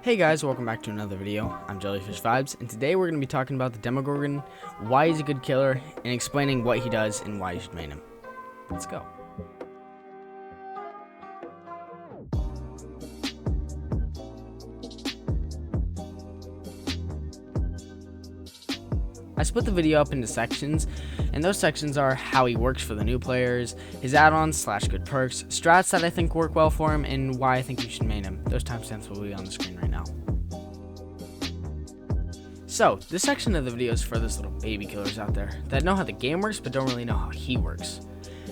Hey guys, welcome back to another video. I'm Jellyfish Vibes, and today we're going to be talking about the Demogorgon, why he's a good killer, and explaining what he does and why you should main him. Let's go. I split the video up into sections, and those sections are how he works for the new players, his add-ons / good perks, strats that I think work well for him, and why I think you should main him. Those timestamps will be on the screen right now. So, this section of the video is for those little baby killers out there that know how the game works but don't really know how he works.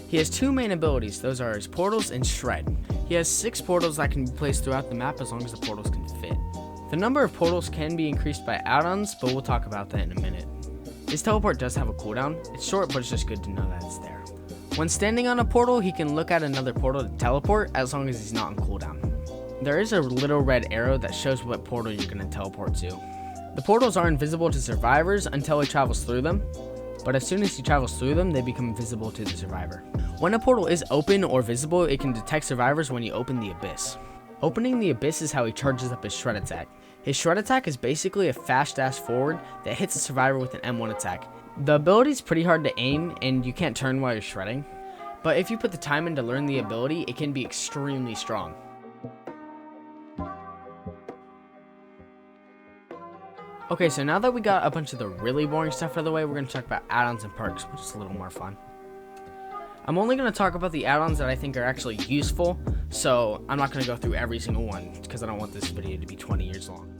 He has two main abilities, those are his portals and shred. He has 6 portals that can be placed throughout the map as long as the portals can fit. The number of portals can be increased by add-ons, but we'll talk about that in a minute. His teleport does have a cooldown. It's short, but it's just good to know that it's there. When standing on a portal, he can look at another portal to teleport as long as he's not on cooldown. There is a little red arrow that shows what portal you're going to teleport to. The portals are invisible to survivors until he travels through them, but as soon as he travels through them, they become visible to the survivor. When a portal is open or visible, it can detect survivors when you open the abyss. Opening the abyss is how he charges up his shred attack. His shred attack is basically a fast dash forward that hits a survivor with an M1 attack. The ability is pretty hard to aim and you can't turn while you're shredding, but if you put the time in to learn the ability, it can be extremely strong. Okay, so now that we got a bunch of the really boring stuff out of the way, we're going to talk about add-ons and perks, which is a little more fun. I'm only going to talk about the add-ons that I think are actually useful, so I'm not going to go through every single one, because I don't want this video to be 20 years long.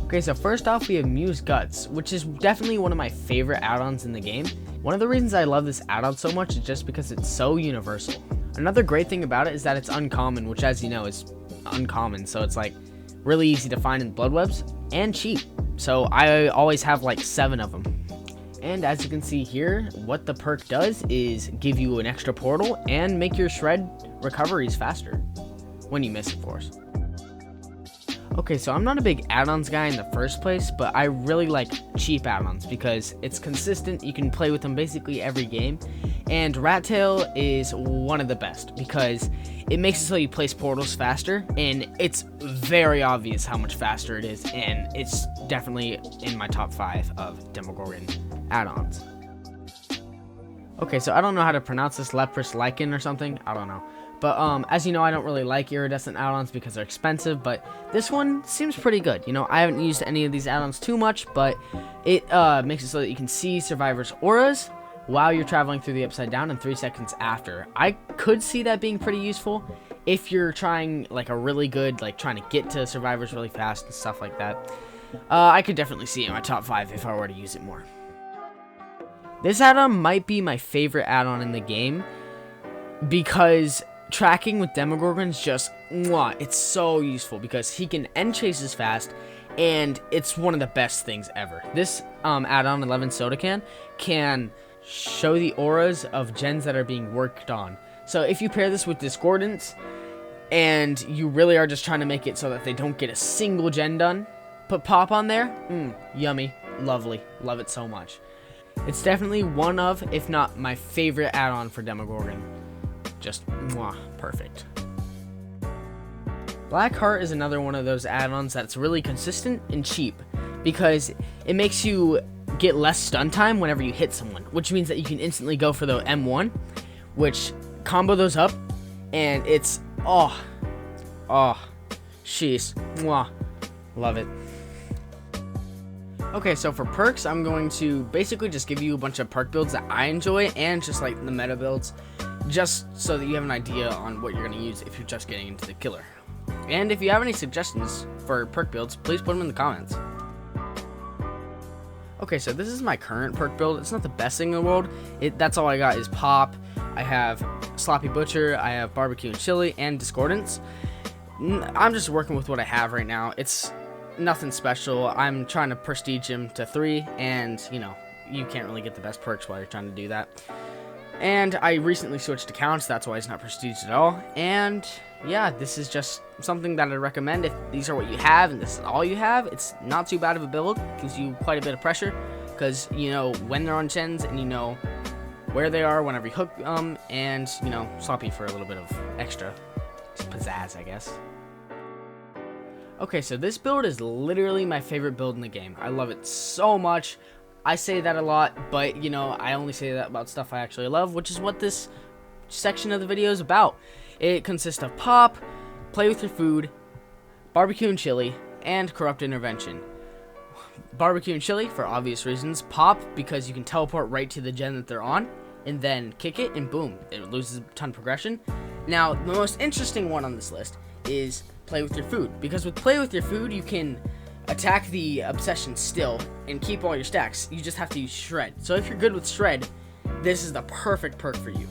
Okay, so first off we have Muse Guts, which is definitely one of my favorite add-ons in the game. One of the reasons I love this add-on so much is just because it's so universal. Another great thing about it is that it's uncommon, which as you know is uncommon, so it's like really easy to find in blood webs and cheap. So I always have like 7 of them. And as you can see here, what the perk does is give you an extra portal and make your shred recoveries faster. When you miss, of course. Okay, so I'm not a big add-ons guy in the first place, but I really like cheap add-ons because it's consistent, you can play with them basically every game, and Rat Tail is one of the best because it makes it so you place portals faster, and it's very obvious how much faster it is, and it's definitely in my top 5 of Demogorgon add-ons. Okay, so I don't know how to pronounce this, Leprous Lichen or something, I don't know. But as you know, I don't really like iridescent add-ons because they're expensive, but this one seems pretty good. You know, I haven't used any of these add-ons too much, but it makes it so that you can see survivors' auras while you're traveling through the Upside Down and 3 seconds after. I could see that being pretty useful if you're trying like a really good, like trying to get to survivors really fast and stuff like that. I could definitely see it in my top 5 if I were to use it more. This add-on might be my favorite add-on in the game because tracking with Demogorgon's just, it's so useful because he can end chases fast, and it's one of the best things ever. This add-on, 11 Soda can show the auras of gens that are being worked on. So if you pair this with Discordance, and you really are just trying to make it so that they don't get a single gen done, put Pop on there, yummy, lovely, love it so much. It's definitely one of, if not my favorite add-on for Demogorgon. Just perfect. Black Heart is another one of those add-ons that's really consistent and cheap because it makes you get less stun time whenever you hit someone, which means that you can instantly go for the M1, which combo those up, and it's sheesh, love it. Okay, so for perks, I'm going to basically just give you a bunch of perk builds that I enjoy and just like the meta builds, just so that you have an idea on what you're going to use if you're just getting into the killer. And if you have any suggestions for perk builds, please put them in the comments. Okay, so this is my current perk build. It's not the best thing in the world. That's all I got is Pop. I have Sloppy Butcher, I have Barbecue and Chili, and Discordance. I'm just working with what I have right now. It's nothing special. I'm trying to prestige him to 3, and you know, you can't really get the best perks while you're trying to do that. And I recently switched accounts, that's why it's not prestiged at all. And yeah, this is just something that I recommend. If these are what you have and this is all you have, it's not too bad of a build. Gives you quite a bit of pressure because you know when they're on gens and you know where they are whenever you hook them, and you know, Sloppy for a little bit of extra pizzazz, I guess. Okay, so this build is literally my favorite build in the game. I love it so much. I say that a lot, but you know, I only say that about stuff I actually love, which is what this section of the video is about. It consists of pop, play with your food, barbecue and chili, and corrupt intervention. Barbecue and chili for obvious reasons. Pop because you can teleport right to the gen that they're on, and then kick it and boom, it loses a ton of progression. Now, the most interesting one on this list is play with your food, because with play with your food you can attack the obsession still and keep all your stacks. You just have to use shred. So if you're good with shred, this is the perfect perk for you.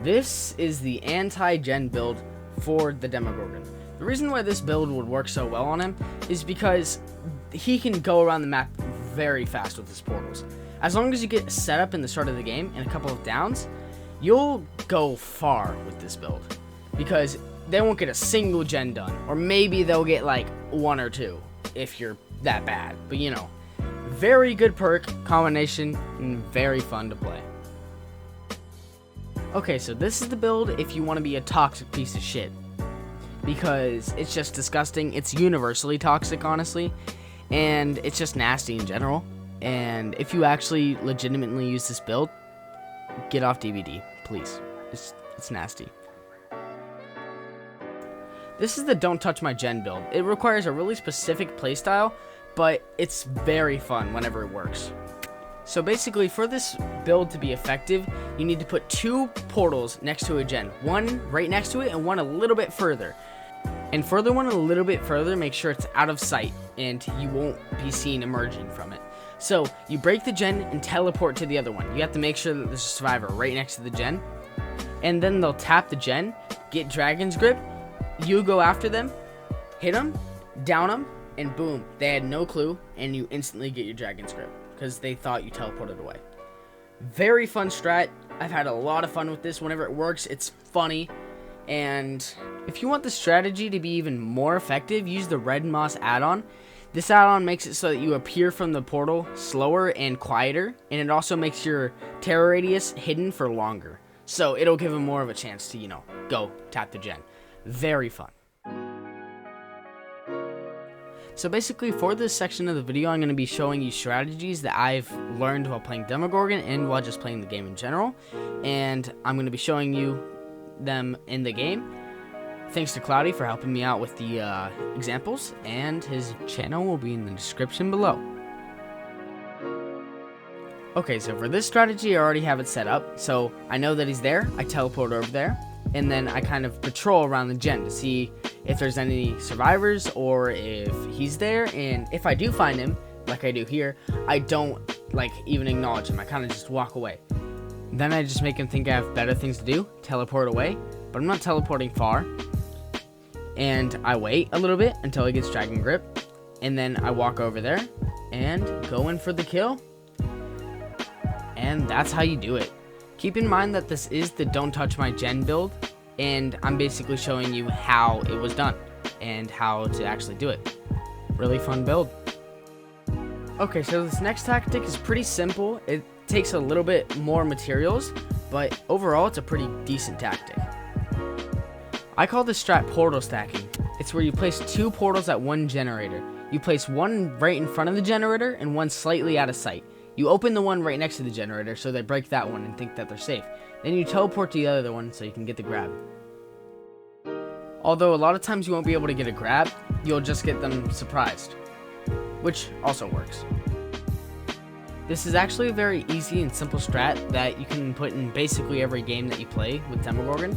This is the anti-gen build for the Demogorgon. The reason why this build would work so well on him is because he can go around the map very fast with his portals. As long as you get set up in the start of the game and a couple of downs, you'll go far with this build, because they won't get a single gen done, or maybe they'll get like 1 or 2 if you're that bad. But you know, very good perk combination and very fun to play. Okay, so this is the build if you want to be a toxic piece of shit, because it's just disgusting. It's universally toxic, honestly, and it's just nasty in general. And if you actually legitimately use this build, get off DBD, please. It's nasty. This is the don't touch my gen build. It requires a really specific playstyle, but it's very fun whenever it works. So basically, for this build to be effective, you need to put 2 portals next to a gen. One right next to it and one a little bit further. And for the one a little bit further, make sure it's out of sight and you won't be seen emerging from it. So you break the gen and teleport to the other one. You have to make sure that there's a survivor right next to the gen. And then they'll tap the gen, get Dragon's Grip, you go after them, hit them, down them, and boom, they had no clue, and you instantly get your Dragon's Grip because they thought you teleported away. Very fun strat. I've had a lot of fun with this. Whenever it works, it's funny. And if you want the strategy to be even more effective, use the Red Moss add-on. This add-on makes it so that you appear from the portal slower and quieter, and it also makes your terror radius hidden for longer. So it'll give them more of a chance to, you know, go tap the gen. Very fun. So basically, for this section of the video, I'm going to be showing you strategies that I've learned while playing Demogorgon and while just playing the game in general. And I'm going to be showing you them in the game. Thanks to Cloudy for helping me out with the examples, and his channel will be in the description below. Okay, so for this strategy, I already have it set up. So I know that he's there, I teleport over there, and then I kind of patrol around the gen to see if there's any survivors or if he's there. And if I do find him, like I do here, I don't like even acknowledge him. I kind of just walk away. Then I just make him think I have better things to do, teleport away, but I'm not teleporting far. And I wait a little bit until he gets Dragon Grip, and then I walk over there and go in for the kill. And that's how you do it. Keep in mind that this is the don't touch my gen build, and I'm basically showing you how it was done and how to actually do it. Really fun build. Okay, so this next tactic is pretty simple. It takes a little bit more materials, but overall it's a pretty decent tactic. I call this strat portal stacking. It's where you place 2 portals at one generator. You place one right in front of the generator and one slightly out of sight. You open the one right next to the generator so they break that one and think that they're safe. Then you teleport to the other one so you can get the grab. Although a lot of times you won't be able to get a grab, you'll just get them surprised, which also works. This is actually a very easy and simple strat that you can put in basically every game that you play with Demogorgon.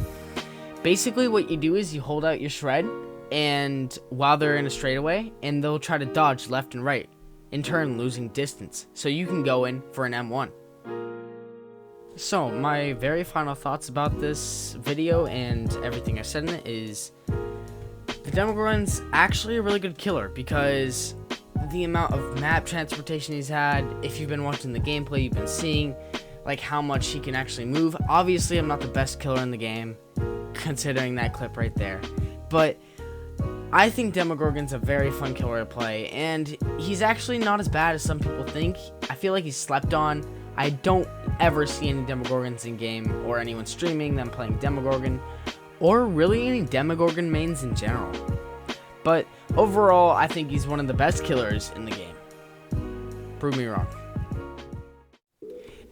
Basically what you do is you hold out your shred and while they're in a straightaway, and they'll try to dodge left and right, in turn losing distance, so you can go in for an M1. So my very final thoughts about this video and everything I said in it is the Demogorgon's actually a really good killer, because the amount of map transportation he's had, if you've been watching the gameplay, you've been seeing like how much he can actually move. Obviously I'm not the best killer in the game, considering that clip right there, but I think Demogorgon's a very fun killer to play, and he's actually not as bad as some people think. I feel like he's slept on. I don't ever see any Demogorgons in game, or anyone streaming them playing Demogorgon, or really any Demogorgon mains in general. But overall, I think he's one of the best killers in the game. Prove me wrong.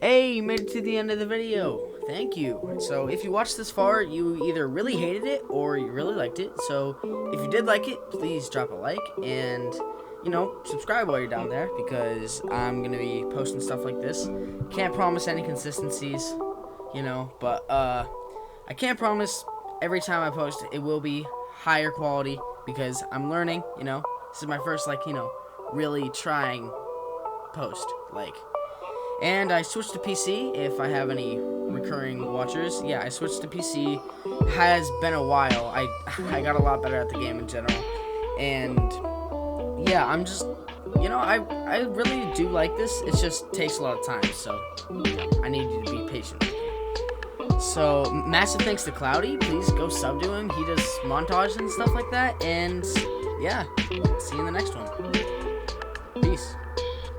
Hey, you made it to the end of the video. Thank you. So if you watched this far, you either really hated it or you really liked it. So if you did like it, please drop a like and, you know, subscribe while you're down there, because I'm going to be posting stuff like this. Can't promise any consistencies, you know, but I can't promise every time I post it will be higher quality, because I'm learning, you know. This is my first, like, you know, really trying post, like. And I switched to PC, if I have any recurring watchers. Yeah, I switched to PC. Has been a while. I got a lot better at the game in general. And yeah, I'm just, you know, I really do like this. It just takes a lot of time, so I need you to be patient with me. So massive thanks to Cloudy. Please go sub to him. He does montages and stuff like that. And yeah, see you in the next one. Peace.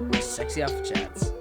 My sexy alpha chats.